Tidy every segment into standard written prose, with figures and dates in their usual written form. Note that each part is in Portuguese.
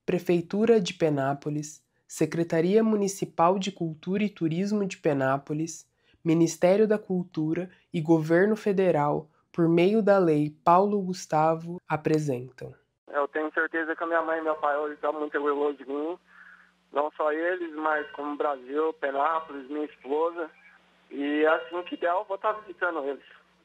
Prefeitura de Penápolis, Secretaria Municipal de Cultura e Turismo de Penápolis, Ministério da Cultura e Governo Federal, por meio da Lei Paulo Gustavo, apresentam. Eu tenho certeza que a minha mãe e meu pai hoje estão muito orgulhosos de mim. Não só eles, mas como Brasil, Penápolis, minha esposa. E assim que der, eu vou estar visitando eles.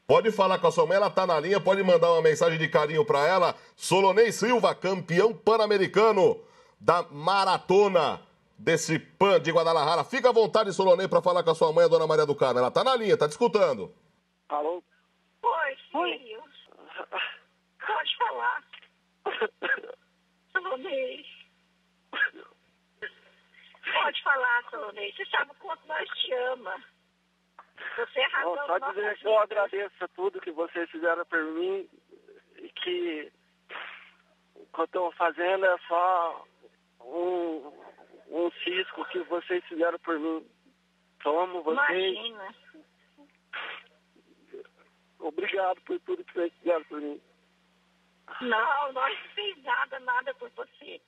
Pode falar com a sua mãe, ela tá na linha, pode mandar uma mensagem de carinho para ela. Solonei Silva, campeão pan-americano da maratona desse PAN de Guadalajara. Fica à vontade, Solonei, para falar com a sua mãe, a dona Maria do Carmo. Ela tá na linha, tá te escutando. Alô? Oi, filho. Pode falar. Solonei. Pode falar, Solonei. Você sabe o quanto nós te ama. Você é razão da só nossa dizer que vida. eu agradeço tudo que vocês fizeram por mim e que o que eu estou fazendo é só um cisco que vocês fizeram por mim. Eu amo vocês. Imagina. Obrigado por tudo que vocês fizeram por mim. Não, nós não fez nada por você.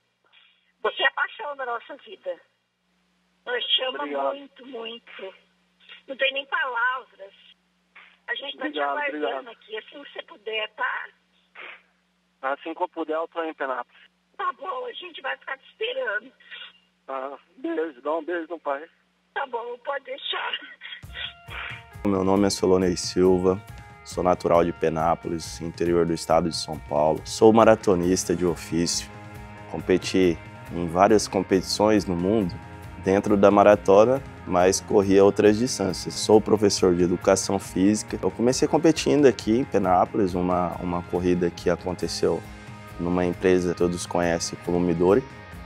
Você é a paixão da nossa vida. Nós te amamos muito. Não tem nem palavras. A gente está te aguardando aqui, assim que você puder, tá? Assim que eu puder, eu tô em Penápolis. Tá bom, a gente vai ficar te esperando. Beijo, dá um beijo no pai. Tá bom, pode deixar. Meu nome é Solonei Silva, sou natural de Penápolis, interior do estado de São Paulo. Sou maratonista de ofício, competi em várias competições no mundo, dentro da maratona, mas corria outras distâncias. Sou professor de educação física. Eu comecei competindo aqui em Penápolis, uma corrida que aconteceu numa empresa que todos conhecem como Midori,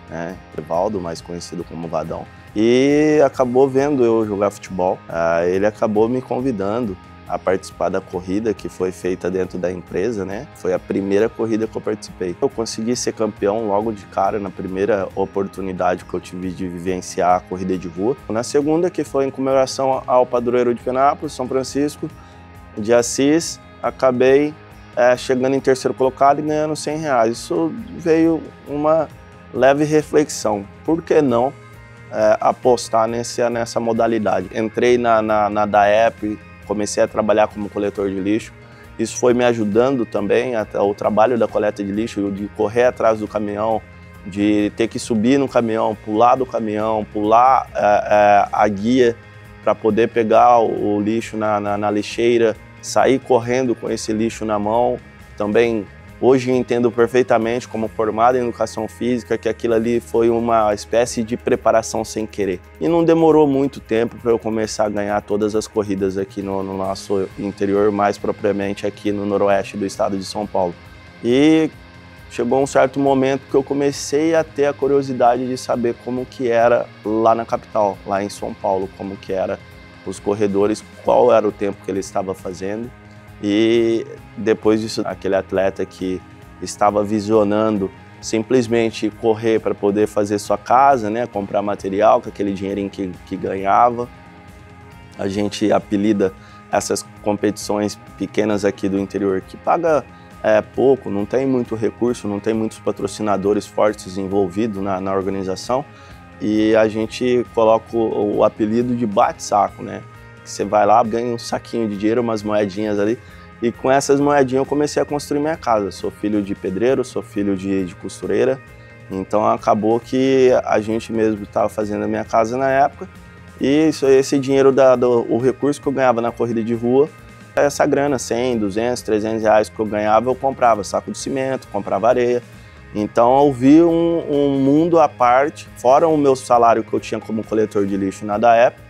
né? Evaldo, mais conhecido como Vadão. E acabou vendo eu jogar futebol. Ele acabou me convidando a participar da corrida que foi feita dentro da empresa, né? Foi a primeira corrida que eu participei. Eu consegui ser campeão logo de cara na primeira oportunidade que eu tive de vivenciar a corrida de rua. Na segunda, que foi em comemoração ao padroeiro de Penápolis, São Francisco de Assis, acabei chegando em terceiro colocado e ganhando R$100. Isso veio uma leve reflexão. Por que não apostar nessa modalidade? Entrei na DAEP, comecei a trabalhar como coletor de lixo. Isso foi me ajudando também, até o trabalho da coleta de lixo, de correr atrás do caminhão, de ter que subir no caminhão, pular do caminhão, pular a guia para poder pegar o lixo na lixeira, sair correndo com esse lixo na mão. Também hoje entendo perfeitamente, como formado em educação física, que aquilo ali foi uma espécie de preparação sem querer. E não demorou muito tempo para eu começar a ganhar todas as corridas aqui no nosso interior, mais propriamente aqui no noroeste do estado de São Paulo. E chegou um certo momento que eu comecei a ter a curiosidade de saber como que era lá na capital, lá em São Paulo, como que era os corredores, qual era o tempo que ele estava fazendo. E depois disso, aquele atleta que estava visionando simplesmente correr para poder fazer sua casa, né, comprar material com aquele dinheirinho que ganhava. A gente apelida essas competições pequenas aqui do interior, que paga pouco, não tem muito recurso, não tem muitos patrocinadores fortes envolvidos na organização, e a gente coloca o apelido de bate-saco, né? Você vai lá, ganha um saquinho de dinheiro, umas moedinhas ali, e com essas moedinhas eu comecei a construir minha casa. Sou filho de pedreiro, sou filho de costureira, então acabou que a gente mesmo estava fazendo a minha casa na época, e esse dinheiro, o recurso que eu ganhava na corrida de rua, essa grana, 100, 200, 300 reais que eu ganhava, eu comprava saco de cimento, comprava areia. Então eu vi um mundo à parte, fora o meu salário que eu tinha como coletor de lixo na DAEP.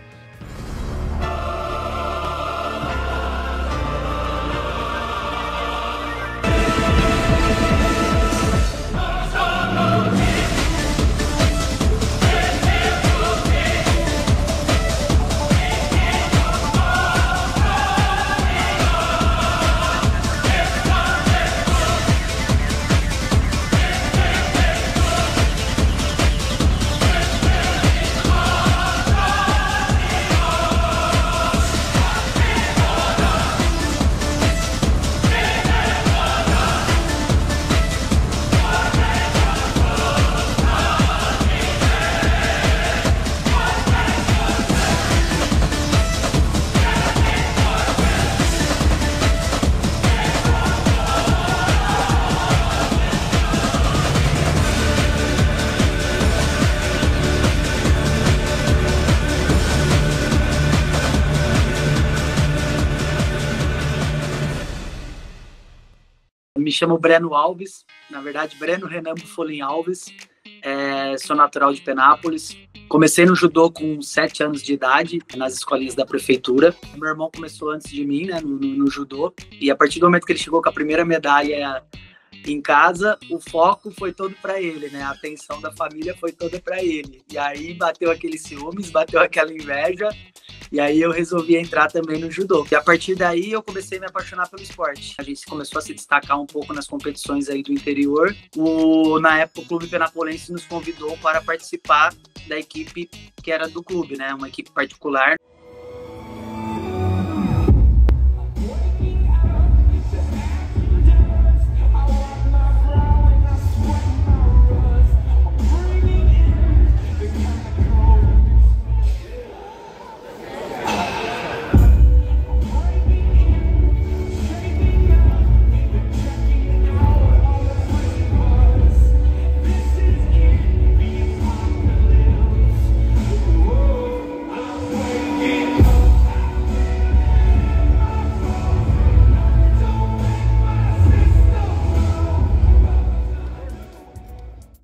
chamo Breno Alves, na verdade, Breno Renan Bufolin Alves. Sou natural de Penápolis. Comecei no judô com 7 anos de idade, nas escolinhas da prefeitura. Meu irmão começou antes de mim, né, no judô. E a partir do momento que ele chegou com a primeira medalha em casa, o foco foi todo para ele, né? A atenção da família foi toda para ele. E aí bateu aquele ciúmes, bateu aquela inveja. E aí eu resolvi entrar também no judô. E a partir daí eu comecei a me apaixonar pelo esporte. A gente começou a se destacar um pouco nas competições aí do interior. Na época o Clube Penapolense nos convidou para participar da equipe que era do clube, né? Uma equipe particular.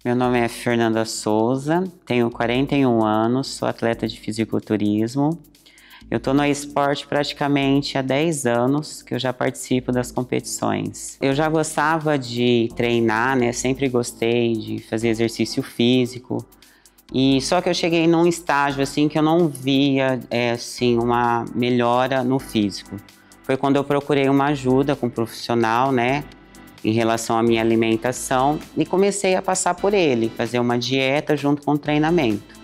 Meu nome é Fernanda Souza, tenho 41 anos, sou atleta de fisiculturismo. Eu estou no esporte praticamente há 10 anos que eu já participo das competições. Eu já gostava de treinar, né? Sempre gostei de fazer exercício físico. E só que eu cheguei num estágio assim que eu não via assim, uma melhora no físico. Foi quando eu procurei uma ajuda com um profissional, né? Em relação à minha alimentação e comecei a passar por ele, fazer uma dieta junto com o treinamento.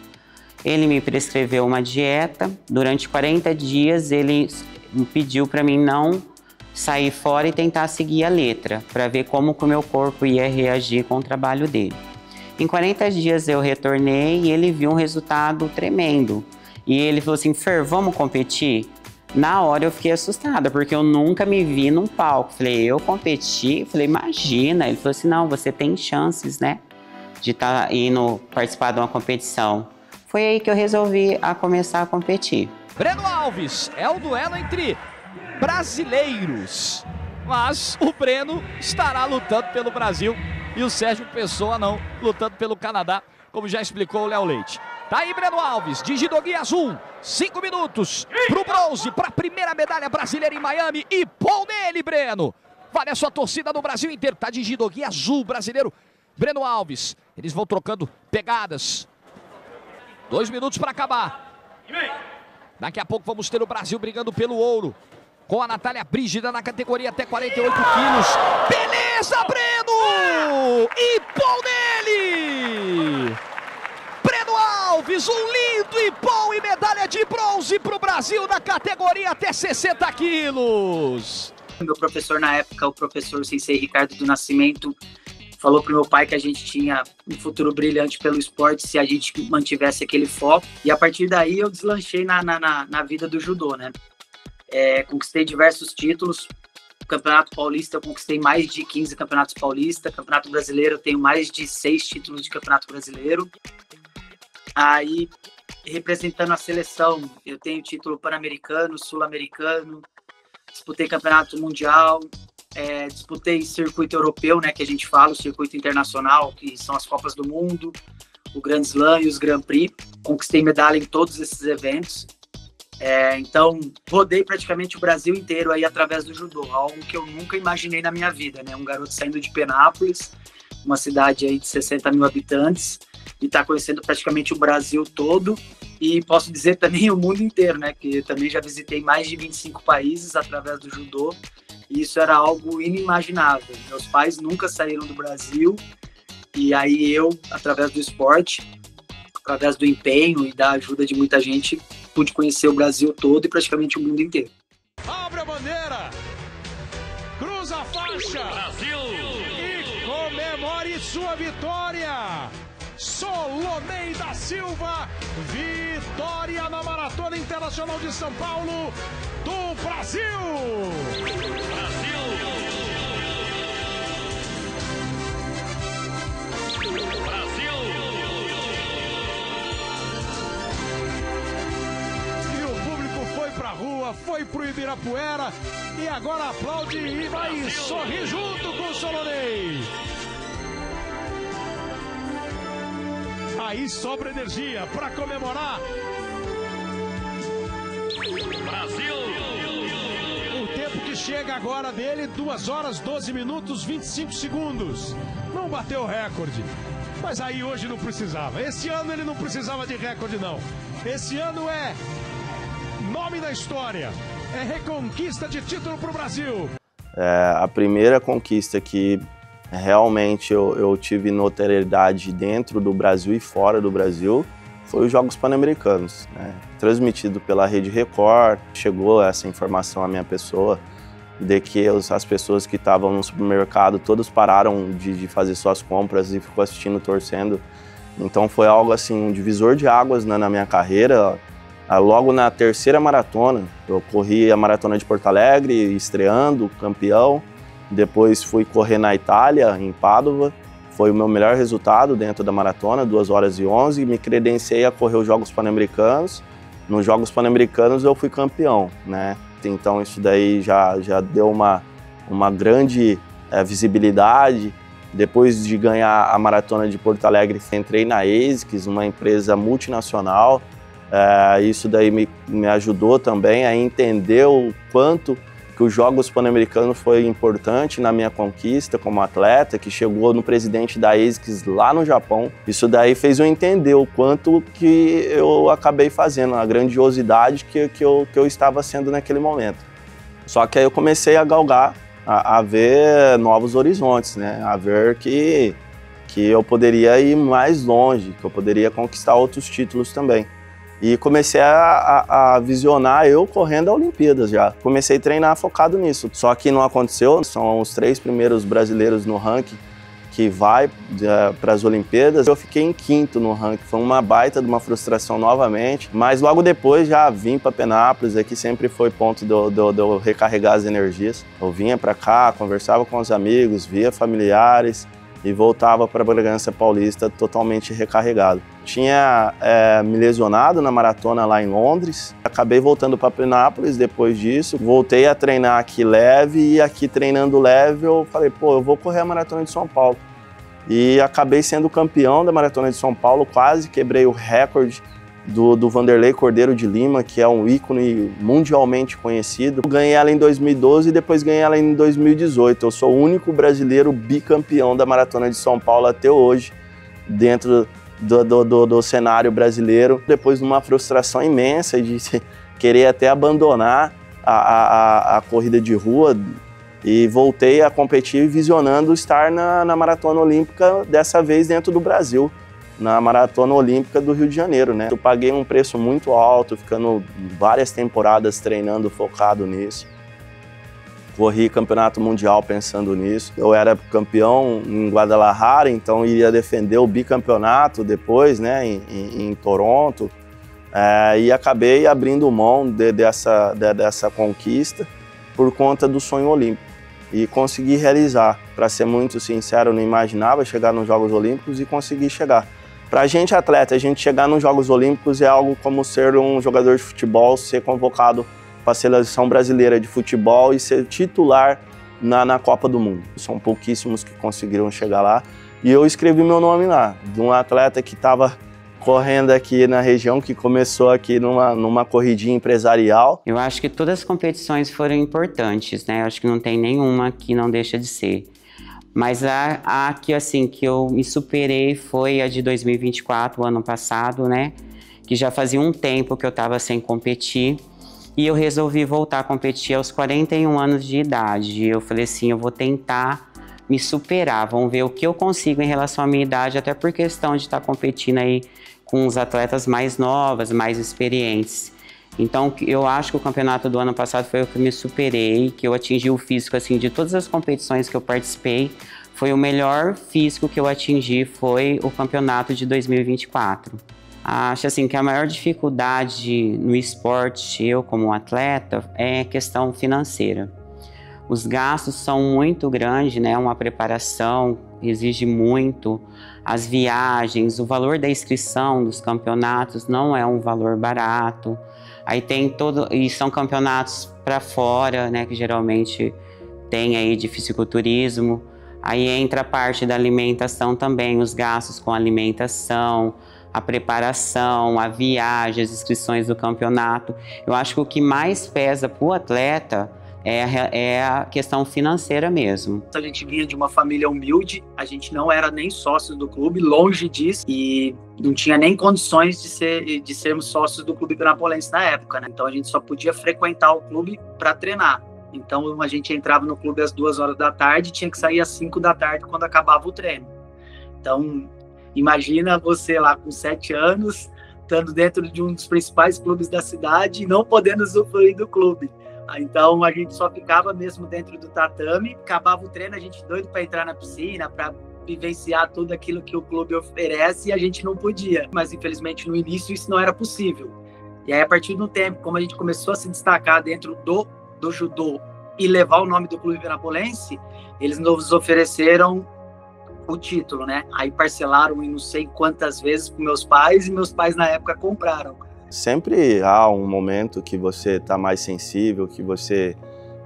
Ele me prescreveu uma dieta, durante 40 dias ele pediu para mim não sair fora e tentar seguir a letra, para ver como que o meu corpo ia reagir com o trabalho dele. Em 40 dias eu retornei e ele viu um resultado tremendo. E ele falou assim, Fer, vamos competir? Na hora eu fiquei assustada, porque eu nunca me vi num palco. Falei, eu competi? Falei, imagina. Ele falou assim, não, você tem chances, né, de estar indo participar de uma competição. Foi aí que eu resolvi começar a competir. Breno Alves, é o duelo entre brasileiros. Mas o Breno estará lutando pelo Brasil e o Sérgio Pessoa não, lutando pelo Canadá, como já explicou o Léo Leite. Tá aí Breno Alves, de judô-gi azul, 5 minutos pro bronze, pra primeira medalha brasileira em Miami e pão nele, Breno. Vale a sua torcida no Brasil inteiro, tá de judô-gi azul brasileiro, Breno Alves. Eles vão trocando pegadas. 2 minutos para acabar. Daqui a pouco vamos ter o Brasil brigando pelo ouro, com a Natália Brígida na categoria até 48 quilos. Beleza, Breno! E pão nele! Breno Alves, um lindo ipom e medalha de bronze para o Brasil na categoria até 60 quilos. Meu professor na época, o professor Sensei Ricardo do Nascimento, falou para o meu pai que a gente tinha um futuro brilhante pelo esporte se a gente mantivesse aquele foco. E a partir daí eu deslanchei na vida do judô, né? Conquistei diversos títulos. O Campeonato Paulista eu conquistei mais de 15 campeonatos paulistas. Campeonato Brasileiro eu tenho mais de 6 títulos de Campeonato Brasileiro. Aí, representando a seleção, eu tenho título pan-americano, sul-americano, disputei campeonato mundial, disputei circuito europeu, né, que a gente fala, o circuito internacional, que são as Copas do Mundo, o Grand Slam e os Grand Prix. Conquistei medalha em todos esses eventos. Então, rodei praticamente o Brasil inteiro aí através do judô, algo que eu nunca imaginei na minha vida, né? Um garoto saindo de Penápolis, uma cidade aí de 60 mil habitantes, e tá conhecendo praticamente o Brasil todo, e posso dizer também o mundo inteiro, né? Que eu também já visitei mais de 25 países através do judô, e isso era algo inimaginável. Meus pais nunca saíram do Brasil, e aí eu, através do esporte, através do empenho e da ajuda de muita gente, pude conhecer o Brasil todo e praticamente o mundo inteiro. Abre a bandeira, cruza a faixa, Brasil, e comemore sua vitória. Solonei da Silva, vitória na Maratona Internacional de São Paulo do Brasil. foi pro Ibirapuera e agora aplaude e vai sorrir junto com o Solonei. Aí sobra energia para comemorar. Brasil! O tempo que chega agora dele, 2 horas, 12 minutos, 25 segundos. Não bateu o recorde, mas aí hoje não precisava. Esse ano ele não precisava de recorde, não. Esse ano é nome da história, é reconquista de título para o Brasil. A primeira conquista que realmente eu tive notoriedade dentro do Brasil e fora do Brasil foi os Jogos Pan-Americanos, né? Transmitido pela Rede Record. Chegou essa informação à minha pessoa de que as pessoas que estavam no supermercado todos pararam de fazer suas compras e ficou assistindo, torcendo. Então foi algo assim, um divisor de águas na minha carreira. Logo na terceira maratona, eu corri a maratona de Porto Alegre, estreando, campeão. Depois fui correr na Itália, em Pádua. Foi o meu melhor resultado dentro da maratona, 2 horas e 11. Me credenciei a correr os Jogos Pan-Americanos. Nos Jogos Pan-Americanos eu fui campeão, né? Então isso daí já deu uma grande visibilidade. Depois de ganhar a maratona de Porto Alegre, entrei na ASICS, uma empresa multinacional. Isso daí me ajudou também a entender o quanto que os Jogos Pan-Americanos foi importante na minha conquista como atleta, que chegou no presidente da ASICS lá no Japão. Isso daí fez eu entender o quanto que eu acabei fazendo, a grandiosidade que eu estava sendo naquele momento. Só que aí eu comecei a galgar, a ver novos horizontes, né? A ver que eu poderia ir mais longe, que eu poderia conquistar outros títulos também. E comecei a visionar eu correndo a Olimpíadas já. Comecei a treinar focado nisso. Só que não aconteceu, são os 3 primeiros brasileiros no ranking que vai para as Olimpíadas. Eu fiquei em 5º no ranking, foi uma baita de uma frustração novamente. Mas logo depois já vim para Penápolis, aqui sempre foi ponto de eu recarregar as energias. Eu vinha para cá, conversava com os amigos, via familiares e voltava para Bragança Paulista totalmente recarregado. Tinha me lesionado na maratona lá em Londres, acabei voltando para Penápolis depois disso, voltei a treinar aqui leve e aqui treinando leve eu falei, pô, eu vou correr a Maratona de São Paulo. E acabei sendo campeão da Maratona de São Paulo, quase quebrei o recorde do Vanderlei Cordeiro de Lima, que é um ícone mundialmente conhecido. Ganhei ela em 2012 e depois ganhei ela em 2018. Eu sou o único brasileiro bicampeão da Maratona de São Paulo até hoje, dentro do cenário brasileiro. Depois de uma frustração imensa de querer até abandonar a corrida de rua, e voltei a competir visionando estar na Maratona Olímpica, dessa vez dentro do Brasil, na Maratona Olímpica do Rio de Janeiro, né? Eu paguei um preço muito alto, ficando várias temporadas treinando focado nisso. Corri campeonato mundial pensando nisso. Eu era campeão em Guadalajara, então iria defender o bicampeonato depois, né, em Toronto. E acabei abrindo mão dessa conquista por conta do sonho olímpico. E consegui realizar. Para ser muito sincero, eu não imaginava chegar nos Jogos Olímpicos e consegui chegar. Para a gente atleta, a gente chegar nos Jogos Olímpicos é algo como ser um jogador de futebol, ser convocado para a seleção brasileira de futebol e ser titular na Copa do Mundo. São pouquíssimos que conseguiram chegar lá. E eu escrevi meu nome lá, de um atleta que estava correndo aqui na região, que começou aqui numa corridinha empresarial. Eu acho que todas as competições foram importantes, né? Eu acho que não tem nenhuma que não deixa de ser. Mas a que, assim, que eu me superei foi a de 2024, o ano passado, né? Que já fazia um tempo que eu estava sem competir. E eu resolvi voltar a competir aos 41 anos de idade. Eu falei assim, eu vou tentar me superar, vamos ver o que eu consigo em relação à minha idade, até por questão de estar competindo aí com os atletas mais novas, mais experientes. Então, eu acho que o campeonato do ano passado foi o que me superei, que eu atingi o físico, assim, de todas as competições que eu participei, foi o melhor físico que eu atingi, foi o campeonato de 2024. Acho, assim, que a maior dificuldade no esporte, eu como atleta, é a questão financeira. Os gastos são muito grandes, né? Uma preparação exige muito, as viagens, o valor da inscrição dos campeonatos não é um valor barato. Aí tem e são campeonatos para fora, né, que geralmente tem aí de fisiculturismo. Aí entra a parte da alimentação também, os gastos com alimentação, a preparação, a viagem, as inscrições do campeonato. Eu acho que o que mais pesa para o atleta é a questão financeira mesmo. A gente vinha de uma família humilde, a gente não era nem sócio do clube, longe disso, e não tinha nem condições de sermos sócios do clube penapolense na época, né? Então a gente só podia frequentar o clube para treinar. Então a gente entrava no clube às 2 horas da tarde e tinha que sair às 5 da tarde quando acabava o treino. Então imagina você lá com 7 anos, estando dentro de um dos principais clubes da cidade e não podendo usufruir do clube. Então a gente só ficava mesmo dentro do tatame, acabava o treino, a gente doido para entrar na piscina, para vivenciar tudo aquilo que o clube oferece, e a gente não podia. Mas infelizmente no início isso não era possível. E aí a partir do tempo, como a gente começou a se destacar dentro do judô e levar o nome do clube penapolense, eles nos ofereceram o título, né? Aí parcelaram em não sei quantas vezes para meus pais, e meus pais na época compraram. Sempre há um momento que você está mais sensível, que você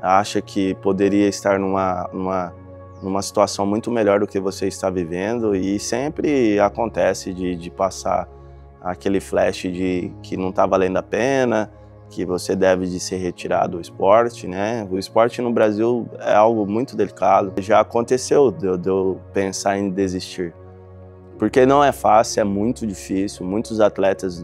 acha que poderia estar numa situação muito melhor do que você está vivendo, e sempre acontece de passar aquele flash de que não está valendo a pena, que você deve de ser retirado do esporte, né? O esporte no Brasil é algo muito delicado. Já aconteceu de eu pensar em desistir, porque não é fácil, é muito difícil. Muitos atletas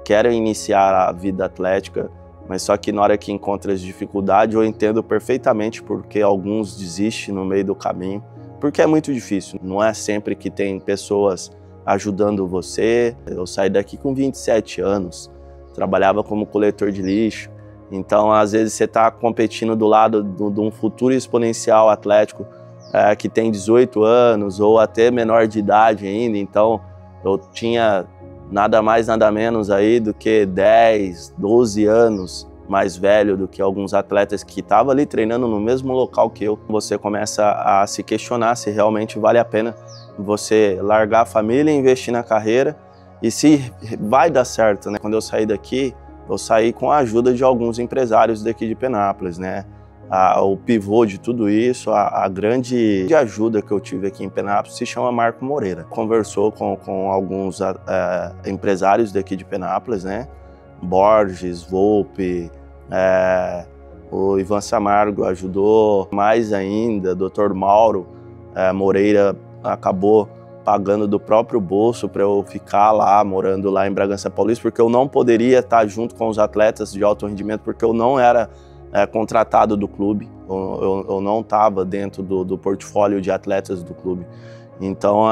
querem iniciar a vida atlética, mas só que na hora que encontra as dificuldades, eu entendo perfeitamente porque alguns desistem no meio do caminho, porque é muito difícil. Não é sempre que tem pessoas ajudando você. Eu saí daqui com 27 anos, trabalhava como coletor de lixo, então às vezes você está competindo do lado de um futuro exponencial atlético que tem 18 anos ou até menor de idade ainda, então eu tinha nada mais, nada menos aí do que 10, 12 anos mais velho do que alguns atletas que estavam ali treinando no mesmo local que eu. Você começa a se questionar se realmente vale a pena você largar a família e investir na carreira, e se vai dar certo, né? Quando eu saí daqui, eu saí com a ajuda de alguns empresários daqui de Penápolis, né? O pivô de tudo isso, a grande ajuda que eu tive aqui em Penápolis se chama Marco Moreira. Conversou com alguns empresários daqui de Penápolis, né? Borges, Volpe, o Ivan Samargo ajudou mais ainda, Dr. Mauro Moreira acabou pagando do próprio bolso para eu ficar lá, morando lá em Bragança Paulista, porque eu não poderia estar junto com os atletas de alto rendimento, porque eu não era contratado do clube, eu não estava dentro do portfólio de atletas do clube. Então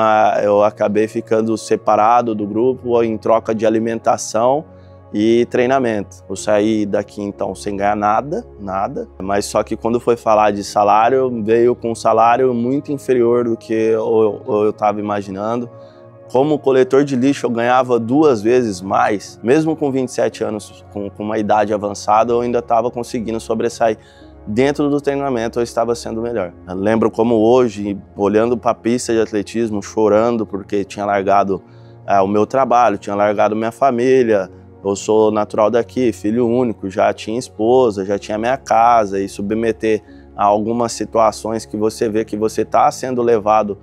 eu acabei ficando separado do grupo em troca de alimentação e treinamento. Eu saí daqui então sem ganhar nada, mas só que quando foi falar de salário, veio com um salário muito inferior do que eu estava imaginando. Como coletor de lixo eu ganhava 2 vezes mais, mesmo com 27 anos, com uma idade avançada, eu ainda estava conseguindo sobressair. Dentro do treinamento eu estava sendo melhor. Eu lembro como hoje, olhando para a pista de atletismo, chorando porque tinha largado o meu trabalho, tinha largado minha família. Eu sou natural daqui, filho único, já tinha esposa, já tinha minha casa, e submeter a algumas situações que você vê que você está sendo levado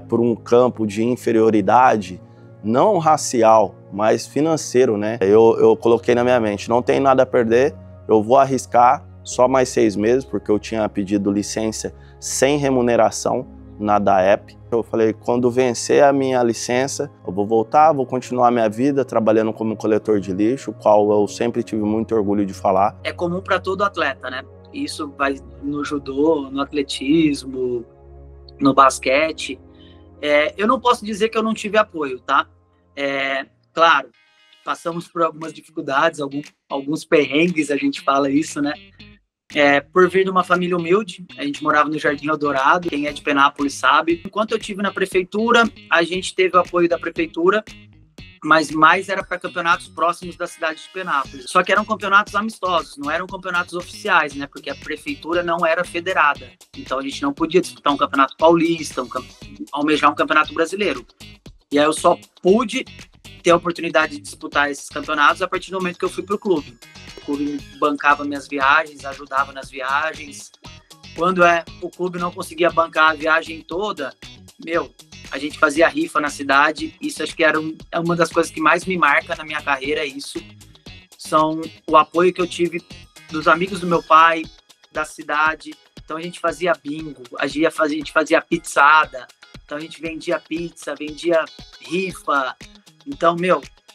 por um campo de inferioridade, não racial, mas financeiro, né? Eu coloquei na minha mente, não tem nada a perder, eu vou arriscar só mais 6 meses, porque eu tinha pedido licença sem remuneração na DAEP. Eu falei, quando vencer a minha licença, eu vou voltar, vou continuar a minha vida trabalhando como coletor de lixo, qual eu sempre tive muito orgulho de falar. É comum para todo atleta, né? Isso vai no judô, no atletismo, no basquete. Eu não posso dizer que eu não tive apoio, tá? Claro, passamos por algumas dificuldades, alguns perrengues, a gente fala isso, né? Por vir de uma família humilde, a gente morava no Jardim Eldorado, quem é de Penápolis sabe. Enquanto eu estive na prefeitura, a gente teve o apoio da prefeitura, mas mais era para campeonatos próximos da cidade de Penápolis. Só que eram campeonatos amistosos, não eram campeonatos oficiais, né? Porque a prefeitura não era federada. Então a gente não podia disputar um campeonato paulista, almejar um campeonato brasileiro. E aí eu só pude ter a oportunidade de disputar esses campeonatos a partir do momento que eu fui pro clube. O clube bancava minhas viagens, ajudava nas viagens. Quando o clube não conseguia bancar a viagem toda, a gente fazia rifa na cidade. Isso acho que é uma das coisas que mais me marca na minha carreira, isso. São o apoio que eu tive dos amigos do meu pai, da cidade. Então a gente fazia bingo, a gente fazia pizzada. Então a gente vendia pizza, vendia rifa. Então,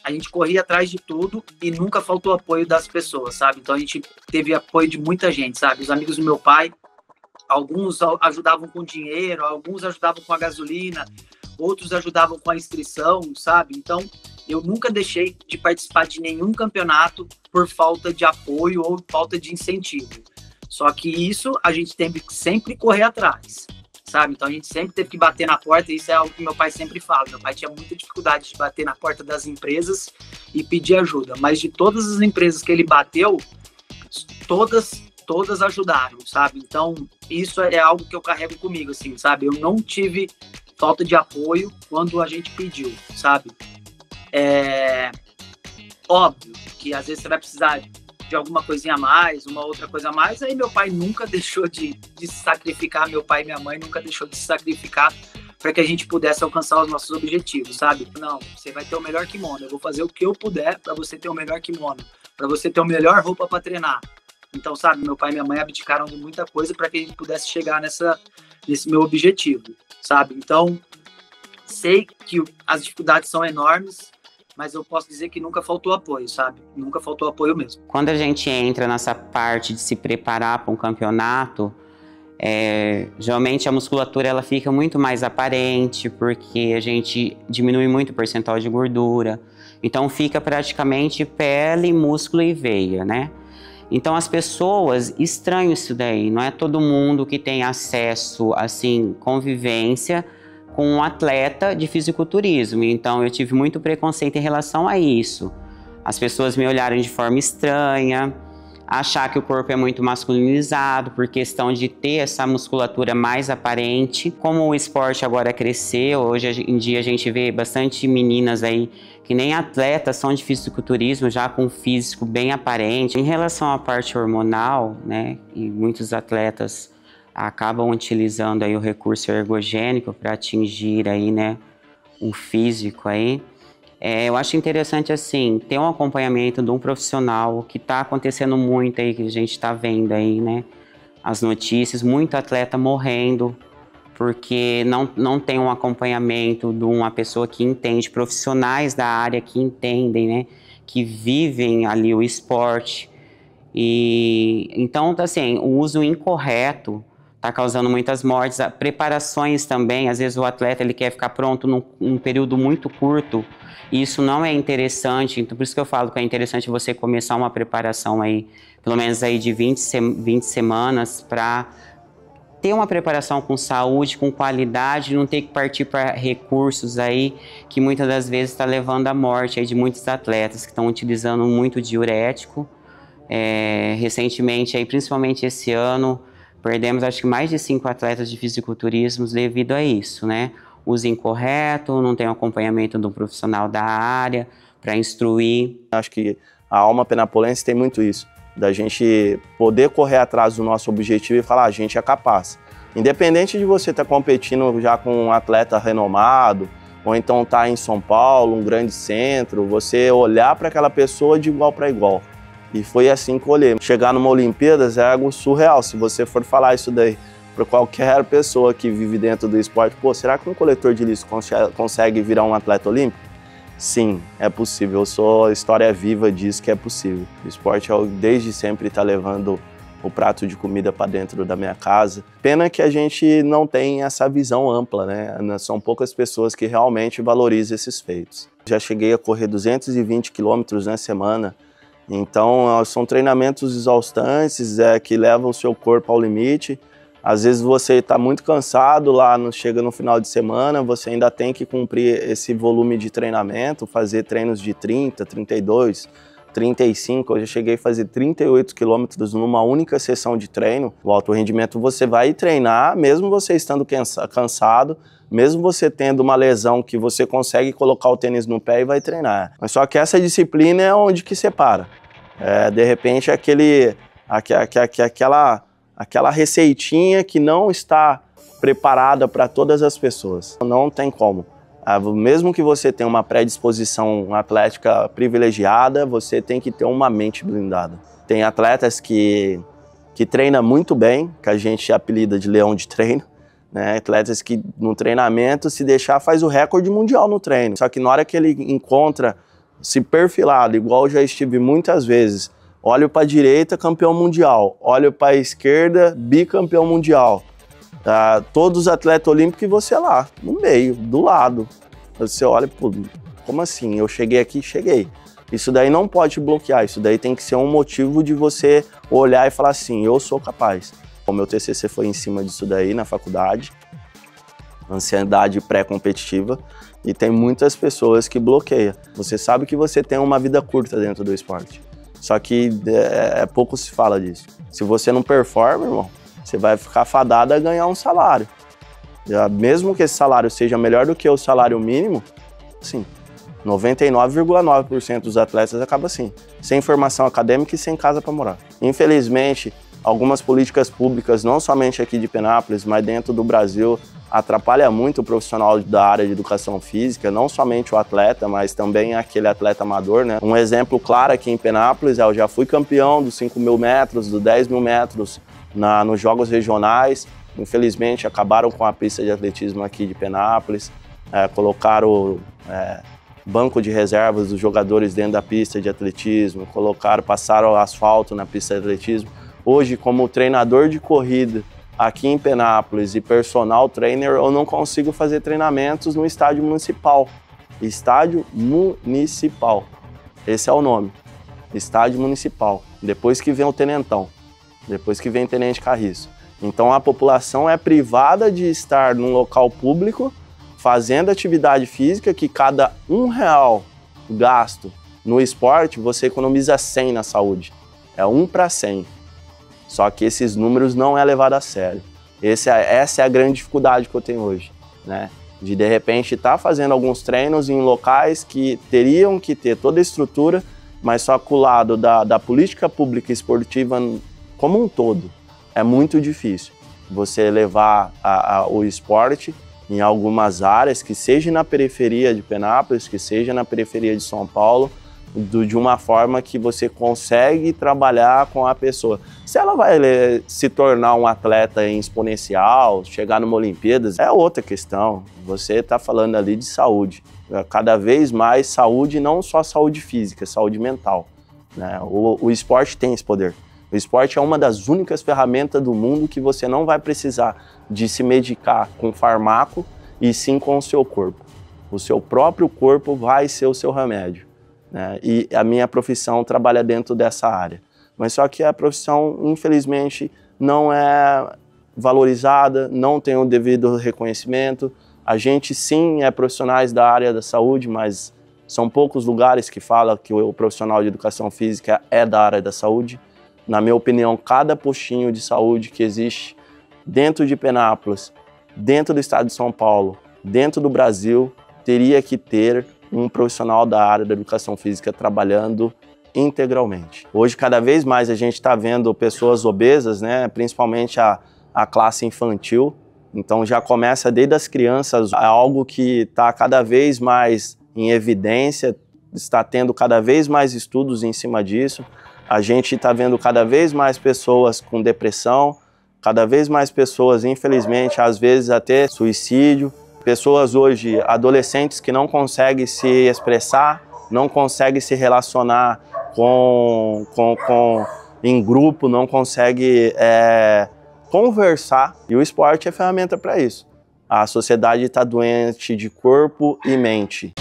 a gente corria atrás de tudo e nunca faltou apoio das pessoas, sabe? Então a gente teve apoio de muita gente, sabe? Os amigos do meu pai, alguns ajudavam com dinheiro, alguns ajudavam com a gasolina, outros ajudavam com a inscrição, sabe? Então eu nunca deixei de participar de nenhum campeonato por falta de apoio ou falta de incentivo. Só que isso a gente teve que sempre correr atrás, sabe? Então a gente sempre teve que bater na porta, e isso é algo que meu pai sempre fala. Meu pai tinha muita dificuldade de bater na porta das empresas e pedir ajuda, mas de todas as empresas que ele bateu, todas ajudaram, sabe? Então isso é algo que eu carrego comigo, assim, sabe? Eu não tive falta de apoio quando a gente pediu, sabe? É óbvio que às vezes você vai precisar de alguma coisinha a mais, uma outra coisa a mais, aí meu pai nunca deixou de se sacrificar, meu pai e minha mãe nunca deixou de se sacrificar para que a gente pudesse alcançar os nossos objetivos, sabe? Não, você vai ter o melhor kimono, eu vou fazer o que eu puder para você ter o melhor kimono, para você ter a melhor roupa para treinar. Então, sabe, meu pai e minha mãe abdicaram de muita coisa para que a gente pudesse chegar nesse meu objetivo, sabe? Então, sei que as dificuldades são enormes, mas eu posso dizer que nunca faltou apoio, sabe? Nunca faltou apoio mesmo. Quando a gente entra nessa parte de se preparar para um campeonato, geralmente a musculatura ela fica muito mais aparente, porque a gente diminui muito o percentual de gordura. Então fica praticamente pele, músculo e veia, né? Então as pessoas estranham isso daí. Não é todo mundo que tem acesso, assim, convivência com um atleta de fisiculturismo. Então eu tive muito preconceito em relação a isso. As pessoas me olharem de forma estranha, achar que o corpo é muito masculinizado por questão de ter essa musculatura mais aparente. Como o esporte agora cresceu, hoje em dia a gente vê bastante meninas aí que nem atletas são de fisiculturismo, já com um físico bem aparente. Em relação à parte hormonal, né, e muitos atletas acabam utilizando aí o recurso ergogênico para atingir aí, né, um físico aí. Eu acho interessante, assim, ter um acompanhamento de um profissional, que está acontecendo muito aí, que a gente está vendo aí, né, as notícias, muito atleta morrendo, porque não tem um acompanhamento de uma pessoa que entende, profissionais da área que entendem, né, que vivem ali o esporte. E então, assim, o uso incorreto está causando muitas mortes. Preparações também, às vezes o atleta ele quer ficar pronto num período muito curto, e isso não é interessante. Então por isso que eu falo que é interessante você começar uma preparação aí, pelo menos aí de 20 semanas, para ter uma preparação com saúde, com qualidade, não ter que partir para recursos aí que muitas das vezes está levando à morte aí de muitos atletas que estão utilizando muito diurético. Recentemente, aí, principalmente esse ano, perdemos acho que mais de 5 atletas de fisiculturismo devido a isso, né? Uso incorreto, não tem acompanhamento do profissional da área para instruir. Acho que a alma penapolense tem muito isso, da gente poder correr atrás do nosso objetivo e falar, a gente é capaz. Independente de você estar competindo já com um atleta renomado, ou então estar em São Paulo, um grande centro, você olhar para aquela pessoa de igual para igual. E foi assim que eu olhei. Chegar numa Olimpíadas é algo surreal. Se você for falar isso daí para qualquer pessoa que vive dentro do esporte, pô, será que um coletor de lixo consegue virar um atleta olímpico? Sim, é possível. Eu sou história viva disso que é possível. O esporte desde sempre está levando o prato de comida para dentro da minha casa. Pena que a gente não tem essa visão ampla, né? São poucas pessoas que realmente valorizam esses feitos. Já cheguei a correr 220 quilômetros na semana. Então, são treinamentos exaustantes, que levam o seu corpo ao limite. Às vezes você está muito cansado, chega no final de semana, você ainda tem que cumprir esse volume de treinamento, fazer treinos de 30, 32, 35. Eu já cheguei a fazer 38 quilômetros numa única sessão de treino. O alto rendimento você vai treinar, mesmo você estando cansado, mesmo você tendo uma lesão que você consegue colocar o tênis no pé e vai treinar. Mas só que essa disciplina é onde que separa. De repente, aquela receitinha que não está preparada para todas as pessoas. Não tem como. Mesmo que você tenha uma predisposição atlética privilegiada, você tem que ter uma mente blindada. Tem atletas que treinam muito bem, que a gente apelida de leão de treino, né? Atletas que no treinamento, se deixar, faz o recorde mundial no treino. Só que na hora que ele encontra se perfilado, igual eu já estive muitas vezes, olho para a direita, campeão mundial, olho para a esquerda, bicampeão mundial. Todos os atletas olímpicos e você lá, no meio, do lado. Você olha, pô, como assim? Eu cheguei aqui, cheguei. Isso daí não pode bloquear, isso daí tem que ser um motivo de você olhar e falar assim, eu sou capaz. O meu TCC foi em cima disso daí na faculdade, ansiedade pré-competitiva, e tem muitas pessoas que bloqueiam. Você sabe que você tem uma vida curta dentro do esporte, só que pouco se fala disso. Se você não performa, irmão, você vai ficar fadado a ganhar um salário. Mesmo que esse salário seja melhor do que o salário mínimo, sim, 99,9% dos atletas acaba assim, sem formação acadêmica e sem casa para morar. Infelizmente, algumas políticas públicas, não somente aqui de Penápolis, mas dentro do Brasil, atrapalha muito o profissional da área de educação física, não somente o atleta, mas também aquele atleta amador, né? Um exemplo claro aqui em Penápolis, eu já fui campeão dos 5.000 metros, dos 10.000 metros nos jogos regionais. Infelizmente, acabaram com a pista de atletismo aqui de Penápolis, colocaram banco de reservas dos jogadores dentro da pista de atletismo, passaram asfalto na pista de atletismo. Hoje, como treinador de corrida aqui em Penápolis e personal trainer, eu não consigo fazer treinamentos no estádio municipal. Estádio municipal. Esse é o nome. Estádio municipal. Depois que vem o tenentão. Depois que vem o tenente Carriço. Então a população é privada de estar num local público fazendo atividade física, que cada R$1 gasto no esporte, você economiza 100 na saúde. É 1 para 100. Só que esses números não é levado a sério. Essa é a grande dificuldade que eu tenho hoje, né? De repente estar fazendo alguns treinos em locais que teriam que ter toda a estrutura, mas só que o lado da política pública esportiva como um todo. É muito difícil você levar o esporte em algumas áreas, que seja na periferia de Penápolis, que seja na periferia de São Paulo, de uma forma que você consegue trabalhar com a pessoa. Se ela vai se tornar um atleta em exponencial, chegar numa Olimpíadas, é outra questão. Você está falando ali de saúde. Cada vez mais saúde, não só saúde física, saúde mental, né? O esporte tem esse poder. O esporte é uma das únicas ferramentas do mundo que você não vai precisar de se medicar com fármaco e sim com o seu corpo. O seu próprio corpo vai ser o seu remédio, né? E a minha profissão trabalha dentro dessa área. Mas só que a profissão, infelizmente, não é valorizada, não tem o devido reconhecimento. A gente sim é profissionais da área da saúde, mas são poucos lugares que falam que o profissional de educação física é da área da saúde. Na minha opinião, cada postinho de saúde que existe dentro de Penápolis, dentro do estado de São Paulo, dentro do Brasil, teria que ter um profissional da área da educação física trabalhando integralmente. Hoje, cada vez mais, a gente está vendo pessoas obesas, né? Principalmente a classe infantil. Então, já começa desde as crianças, é algo que está cada vez mais em evidência, está tendo cada vez mais estudos em cima disso. A gente está vendo cada vez mais pessoas com depressão, cada vez mais pessoas, infelizmente, às vezes até suicídio. Pessoas hoje, adolescentes que não conseguem se expressar, não conseguem se relacionar em grupo, não conseguem conversar. E o esporte é ferramenta para isso. A sociedade está doente de corpo e mente.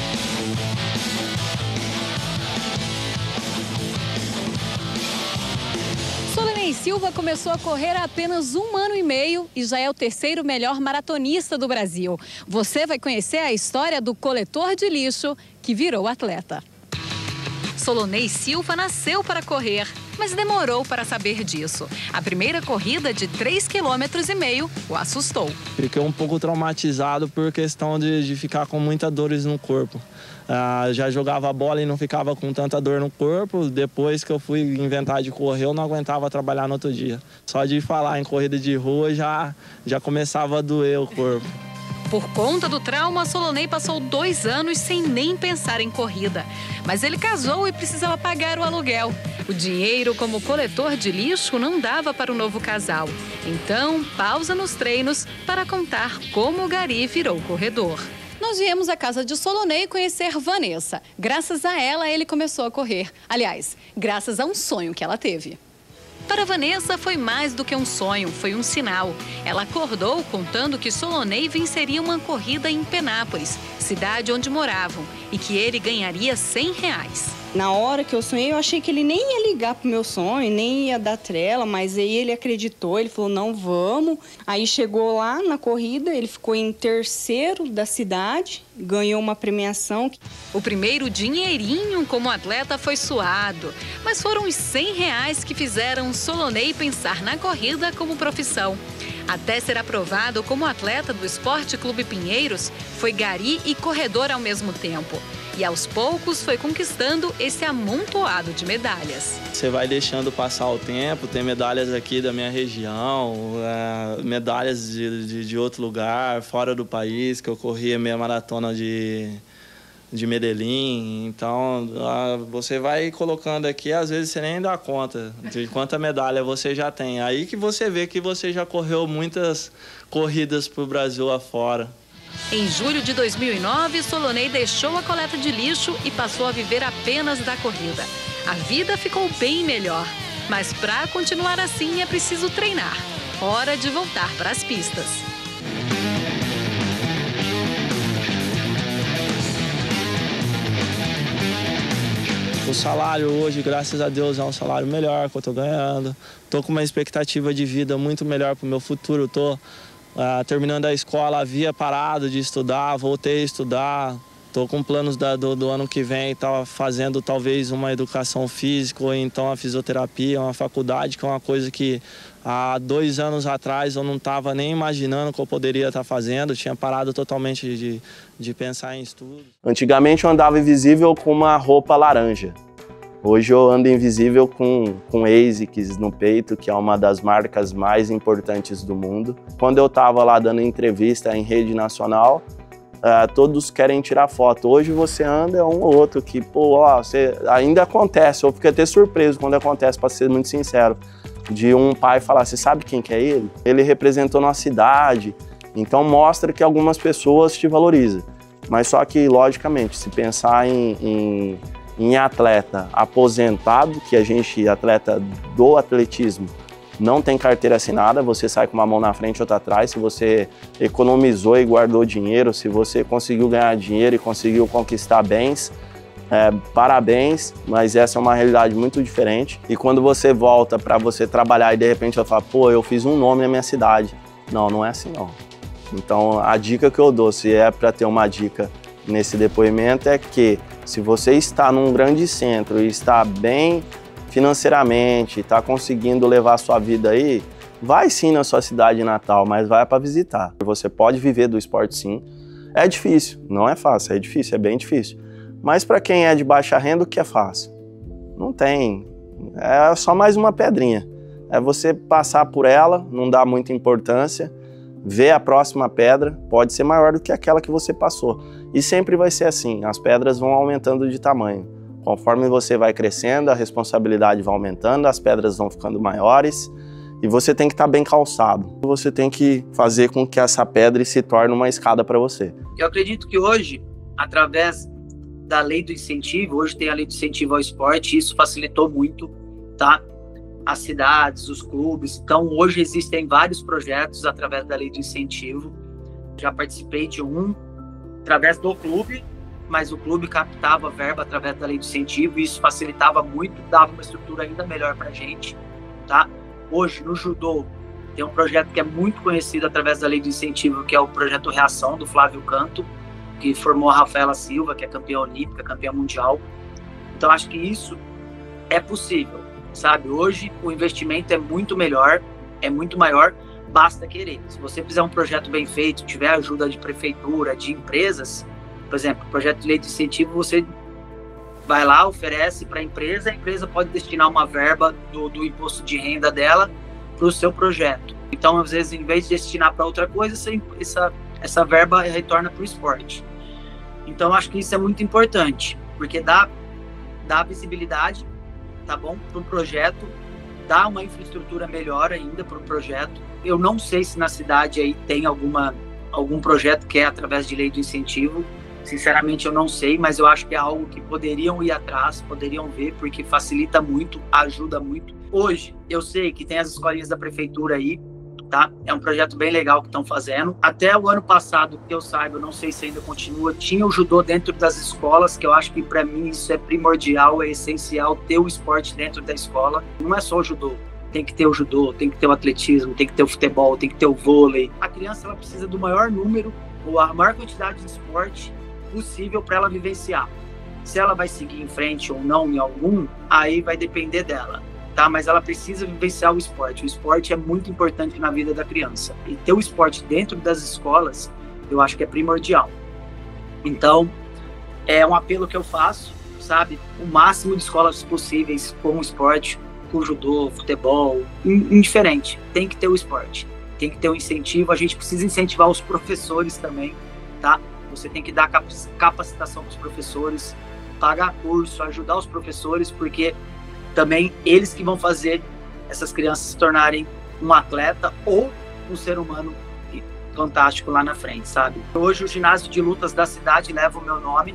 Silva começou a correr há apenas 1 ano e meio e já é o 3º melhor maratonista do Brasil. Você vai conhecer a história do coletor de lixo que virou atleta. Solonei Silva nasceu para correr. mas demorou para saber disso. A primeira corrida de 3,5 km o assustou. Fiquei um pouco traumatizado por questão de ficar com muitas dores no corpo. Já jogava bola e não ficava com tanta dor no corpo. Depois que eu fui inventar de correr, eu não aguentava trabalhar no outro dia. Só de falar em corrida de rua já começava a doer o corpo. Por conta do trauma, Solonei passou 2 anos sem nem pensar em corrida. Mas ele casou e precisava pagar o aluguel. O dinheiro como coletor de lixo não dava para o novo casal. Então, pausa nos treinos para contar como o Gari virou corredor. Nós viemos à casa de Solonei conhecer Vanessa. Graças a ela, ele começou a correr. Aliás, graças a um sonho que ela teve. Para Vanessa, foi mais do que um sonho, foi um sinal. Ela acordou contando que Solonei venceria uma corrida em Penápolis, cidade onde moravam, e que ele ganharia R$100. Na hora que eu sonhei, eu achei que ele nem ia ligar pro meu sonho, nem ia dar trela, mas aí ele acreditou, ele falou, não, vamos. Aí chegou lá na corrida, ele ficou em 3º da cidade, ganhou uma premiação. O primeiro dinheirinho como atleta foi suado, mas foram os R$100 que fizeram Solonei pensar na corrida como profissão. Até ser aprovado como atleta do Esporte Clube Pinheiros, foi gari e corredor ao mesmo tempo. E aos poucos foi conquistando esse amontoado de medalhas. Você vai deixando passar o tempo, tem medalhas aqui da minha região, medalhas de outro lugar, fora do país, que eu corri a meia maratona de Medellín. Então, você vai colocando aqui, às vezes você nem dá conta de quanta medalha você já tem. Aí que você vê que você já correu muitas corridas para o Brasil afora. Em julho de 2009, Solonei deixou a coleta de lixo e passou a viver apenas da corrida. A vida ficou bem melhor, mas para continuar assim é preciso treinar. Hora de voltar para as pistas. O salário hoje, graças a Deus, é um salário melhor que eu estou ganhando. Estou com uma expectativa de vida muito melhor para o meu futuro. Estou terminando a escola, havia parado de estudar, voltei a estudar. Estou com planos do ano que vem, estava fazendo talvez uma educação física ou então a fisioterapia, uma faculdade, que é uma coisa que há 2 anos atrás eu não estava nem imaginando que eu poderia estar fazendo. Eu tinha parado totalmente de pensar em estudo. Antigamente eu andava invisível com uma roupa laranja. Hoje eu ando invisível com ASICS no peito, que é uma das marcas mais importantes do mundo. Quando eu estava lá dando entrevista em rede nacional, todos querem tirar foto. Hoje você anda um ou outro que, ainda acontece. Eu fico até surpreso quando acontece, para ser muito sincero, de um pai falar, você sabe quem que é ele? Ele representou nossa cidade. Então mostra que algumas pessoas te valorizam. Mas só que, logicamente, se pensar em atleta aposentado, que atleta do atletismo, não tem carteira assinada, você sai com uma mão na frente e outra atrás. Se você economizou e guardou dinheiro, se você conseguiu ganhar dinheiro e conseguiu conquistar bens, parabéns, mas essa é uma realidade muito diferente. E quando você volta para você trabalhar e de repente vai falar, eu fiz um nome na minha cidade. Não, não é assim não. Então a dica que eu dou, se é para ter uma dica nesse depoimento, é que se você está num grande centro e está bem financeiramente, está conseguindo levar a sua vida aí, vai sim na sua cidade natal, mas vai para visitar. Você pode viver do esporte sim. É difícil, não é fácil, é difícil, é bem difícil. Mas para quem é de baixa renda, o que é fácil? Não tem, é só mais uma pedrinha. É você passar por ela, não dar muita importância, ver a próxima pedra, pode ser maior do que aquela que você passou. E sempre vai ser assim, as pedras vão aumentando de tamanho. Conforme você vai crescendo, a responsabilidade vai aumentando, as pedras vão ficando maiores e você tem que estar bem calçado. Você tem que fazer com que essa pedra se torne uma escada para você. Eu acredito que hoje, através da lei do incentivo, hoje tem a lei do incentivo ao esporte, isso facilitou muito, tá? As cidades, os clubes. Então, hoje existem vários projetos através da lei do incentivo. Já participei de um através do clube, mas o clube captava verba através da lei do incentivo e isso facilitava muito, dava uma estrutura ainda melhor para a gente, tá? Hoje, no judô, tem um projeto que é muito conhecido através da lei do incentivo, que é o projeto Reação, do Flávio Canto, que formou a Rafaela Silva, que é campeã olímpica, campeã mundial. Então, acho que isso é possível. sabe? Hoje o investimento é muito melhor, é muito maior, basta querer. Se você fizer um projeto bem feito, tiver ajuda de prefeitura, de empresas, por exemplo, projeto de lei de incentivo, você vai lá, oferece para a empresa pode destinar uma verba do imposto de renda dela para o seu projeto. Então, às vezes, em vez de destinar para outra coisa, essa verba retorna para o esporte. Então, acho que isso é muito importante, porque dá visibilidade, tá bom, para o projeto, dá uma infraestrutura melhor ainda para o projeto. Eu não sei se na cidade aí tem algum projeto que é através de lei do incentivo. Sinceramente, eu não sei, mas eu acho que é algo que poderiam ir atrás, poderiam ver, porque facilita muito, ajuda muito. Hoje, eu sei que tem as escolinhas da prefeitura aí, tá? É um projeto bem legal que estão fazendo. Até o ano passado, que eu saiba, eu não sei se ainda continua, tinha o judô dentro das escolas, que eu acho que para mim isso é primordial, é essencial ter o esporte dentro da escola. Não é só o judô. Tem que ter o judô, tem que ter o atletismo, tem que ter o futebol, tem que ter o vôlei. A criança ela precisa do maior número ou a maior quantidade de esporte possível para ela vivenciar. Se ela vai seguir em frente ou não em algum, aí vai depender dela, tá? Mas ela precisa vivenciar o esporte. O esporte é muito importante na vida da criança. E ter o esporte dentro das escolas, eu acho que é primordial. Então, é um apelo que eu faço, sabe? O máximo de escolas possíveis com o esporte, com o judô, futebol, indiferente. Tem que ter o esporte. Tem que ter um incentivo. A gente precisa incentivar os professores também, tá? Você tem que dar capacitação para os professores, pagar curso, ajudar os professores, porque também eles que vão fazer essas crianças se tornarem um atleta ou um ser humano fantástico lá na frente, sabe? Hoje o ginásio de lutas da cidade leva o meu nome,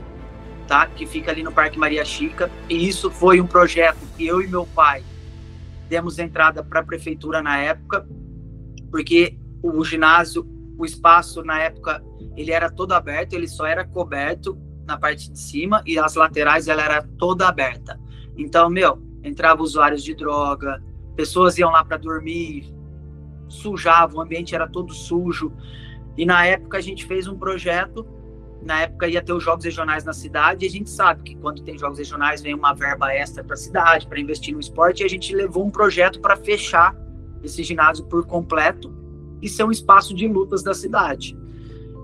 tá? Que fica ali no Parque Maria Chica, e isso foi um projeto que eu e meu pai demos entrada para a prefeitura na época, porque o ginásio, o espaço na época, ele era todo aberto, ele só era coberto na parte de cima e as laterais ela era toda aberta. Então, entrava usuários de droga, pessoas iam lá para dormir, sujavam, o ambiente era todo sujo. E na época a gente fez um projeto, na época ia ter os jogos regionais na cidade, e a gente sabe que quando tem jogos regionais vem uma verba extra para a cidade, para investir no esporte, e a gente levou um projeto para fechar esse ginásio por completo e ser um espaço de lutas da cidade.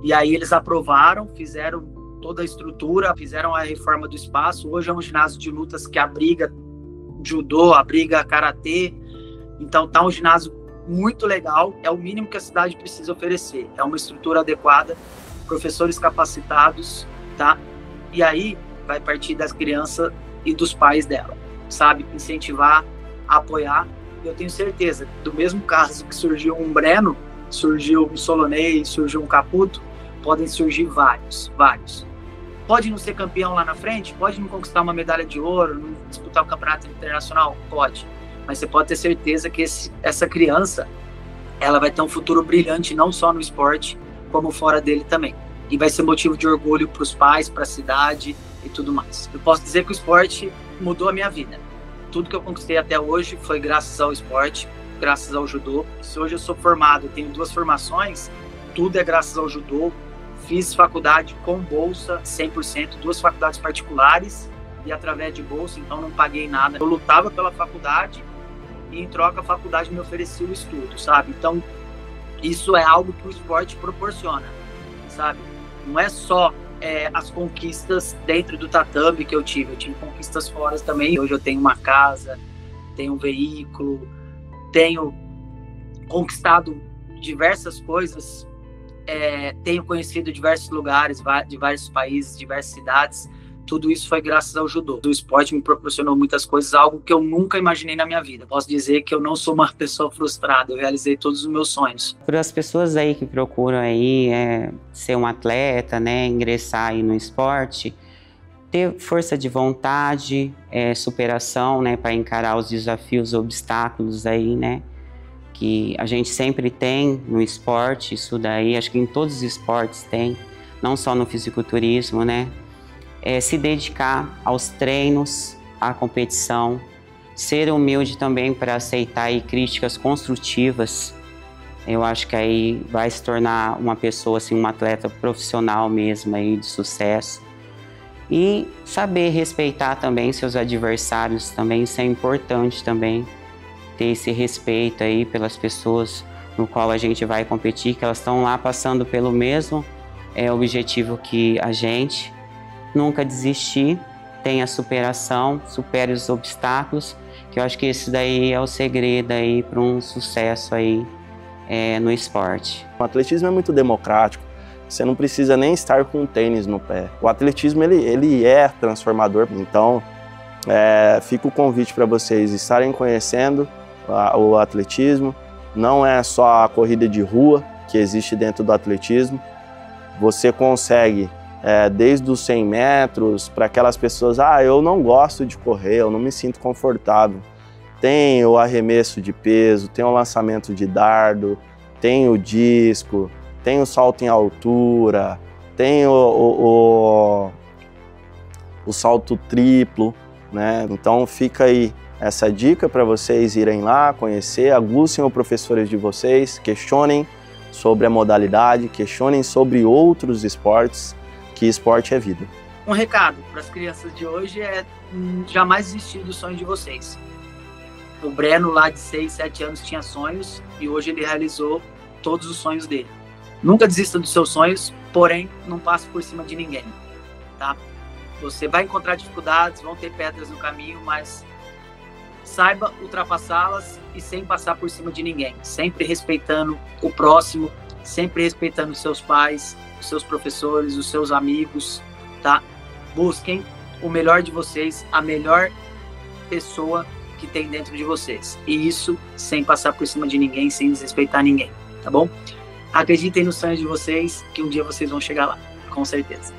E aí eles aprovaram, fizeram toda a estrutura, fizeram a reforma do espaço. Hoje é um ginásio de lutas que abriga judô, abriga karatê. Então tá um ginásio muito legal, é o mínimo que a cidade precisa oferecer. É uma estrutura adequada, professores capacitados, tá? E aí vai partir das crianças e dos pais dela, sabe? Incentivar, apoiar. Eu tenho certeza, do mesmo caso que surgiu um Breno, surgiu um Solonei, surgiu um Caputo, podem surgir vários. Pode não ser campeão lá na frente, pode não conquistar uma medalha de ouro, não disputar um campeonato internacional, pode. Mas você pode ter certeza que essa criança, ela vai ter um futuro brilhante, não só no esporte, como fora dele também. E vai ser motivo de orgulho para os pais, para a cidade e tudo mais. Eu posso dizer que o esporte mudou a minha vida. Tudo que eu conquistei até hoje foi graças ao esporte, graças ao judô. Se hoje eu sou formado, tenho 2 formações, tudo é graças ao judô. Fiz faculdade com bolsa 100%, 2 faculdades particulares e através de bolsa, então não paguei nada. Eu lutava pela faculdade e em troca a faculdade me oferecia o estudo, sabe? Então isso é algo que o esporte proporciona, sabe? Não é só as conquistas dentro do tatame que eu tive conquistas fora também. Hoje eu tenho uma casa, tenho um veículo, tenho conquistado diversas coisas, tenho conhecido diversos lugares, de vários países, diversas cidades. Tudo isso foi graças ao judô. O esporte me proporcionou muitas coisas, algo que eu nunca imaginei na minha vida. Posso dizer que eu não sou uma pessoa frustrada, eu realizei todos os meus sonhos. Para as pessoas aí que procuram aí ser um atleta, né, ingressar aí no esporte, ter força de vontade, superação, né, para encarar os desafios, obstáculos aí, né, que a gente sempre tem no esporte, isso daí, acho que em todos os esportes tem, não só no fisiculturismo, né, se dedicar aos treinos, à competição, ser humilde também para aceitar aí críticas construtivas. Eu acho que aí vai se tornar uma pessoa, assim, um atleta profissional mesmo aí de sucesso. E saber respeitar também seus adversários também, isso é importante também, ter esse respeito aí pelas pessoas no qual a gente vai competir, que elas estão lá passando pelo mesmo objetivo que a gente. Nunca desistir, tenha superação, supere os obstáculos, que eu acho que esse daí é o segredo aí para um sucesso aí no esporte. O atletismo é muito democrático. Você não precisa nem estar com um tênis no pé. O atletismo ele é transformador. Então, fica o convite para vocês estarem conhecendo o atletismo. Não é só a corrida de rua que existe dentro do atletismo. Você consegue, desde os 100 metros, para aquelas pessoas, eu não gosto de correr, eu não me sinto confortável. Tem o arremesso de peso, tem o lançamento de dardo, tem o disco, tem o salto em altura, tem o salto triplo, né? Então fica aí essa dica para vocês irem lá conhecer, aguçem os professores de vocês, questionem sobre a modalidade, questionem sobre outros esportes, que esporte é vida. Um recado para as crianças de hoje é jamais desistir dos sonhos de vocês. O Breno lá de 6, 7 anos tinha sonhos e hoje ele realizou todos os sonhos dele. Nunca desista dos seus sonhos, porém não passe por cima de ninguém, tá? Você vai encontrar dificuldades, vão ter pedras no caminho, mas saiba ultrapassá-las e sem passar por cima de ninguém. Sempre respeitando o próximo, sempre respeitando os seus pais, os seus professores, os seus amigos, tá? Busquem o melhor de vocês, a melhor pessoa que tem dentro de vocês. E isso sem passar por cima de ninguém, sem desrespeitar ninguém, tá bom? Acreditem nos sonhos de vocês, que um dia vocês vão chegar lá, com certeza.